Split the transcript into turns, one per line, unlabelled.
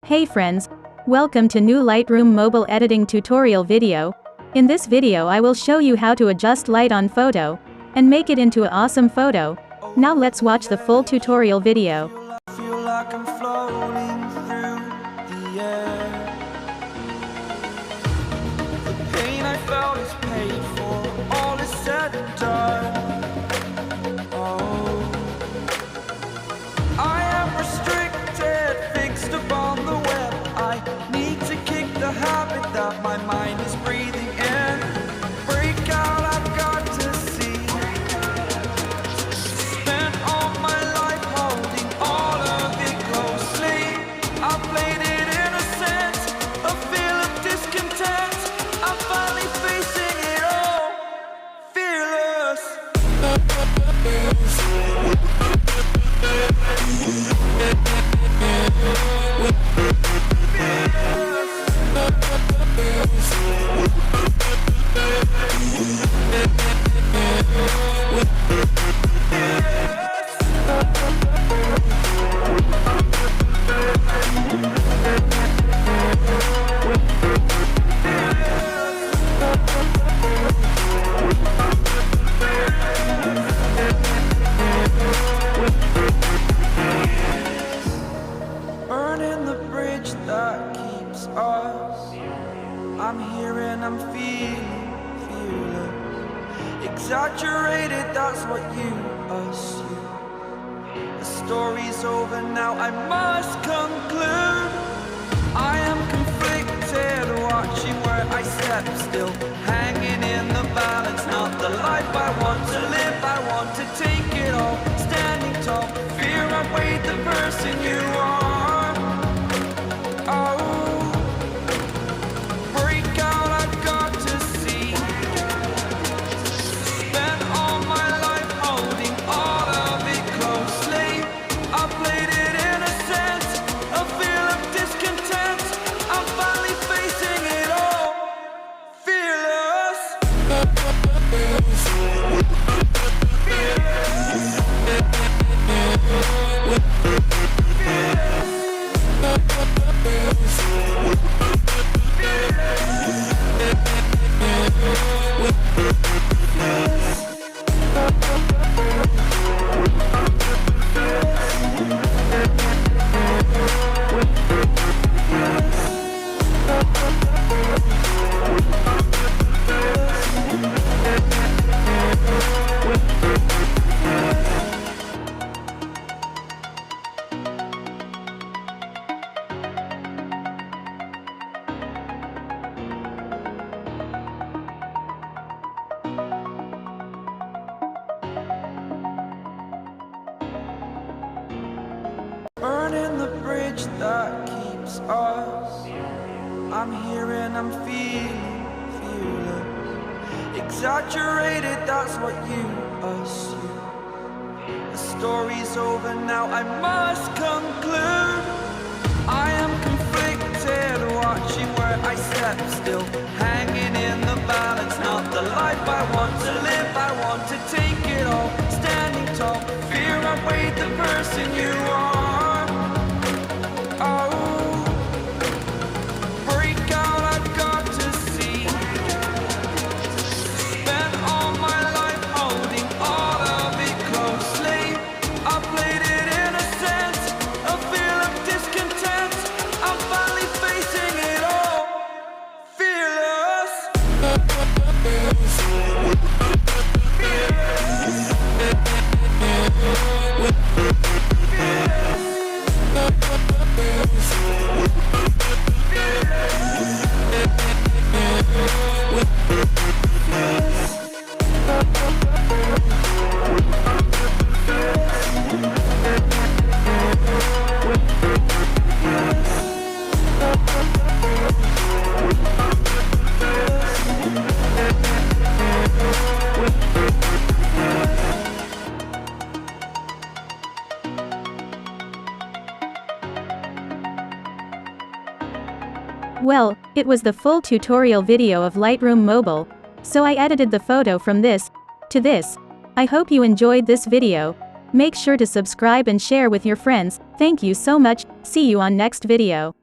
Hey friends, welcome to new Lightroom mobile editing tutorial video. In this video I will show you how to adjust light on photo, and make it into an awesome photo. Now let's watch the full tutorial video.
Feel like I'm floating through the air. The pain I felt is paid for, all is said and done. Oh, I am restricted, fixed upon the web. I need to kick the habit that my mind is breathing in. Break out, I've got to see. Spent all my life holding all of it closely. I played it innocent, a feel of discontent. I'm finally facing it all, fearless. Burning the bridge that keeps us. I'm here and I'm feeling fearless. Exaggerated, that's what you assume. The story's over now, I must conclude. I am conflicted, watching where I step still, hanging in the balance. Not the life I want to live, I want to take it all. Standing tall, fear outweighed the person you are. Oh, break out, I've got to see. Spent all my life holding all of it closely. I played it innocent, a feel of discontent. I'm finally facing it all, fearless. Burning the bridge that keeps us. I'm here and I'm feeling fearless. Exaggerated, that's what you assume. The story's over now, I must conclude. I am conflicted, watching where I step still, hanging in the balance. Not the life I want to live, I want to take it all. Standing tall, fear outweighed the person you are. Oh, break out, I've got to see. Spent all my life holding all of it closely. I played it innocent, a feel of discontent. I'm finally facing it all, fearless.
Well, it was the full tutorial video of Lightroom Mobile, so I edited the photo from this to this. I hope you enjoyed this video. Make sure to subscribe and share with your friends. Thank you so much. See you on next video.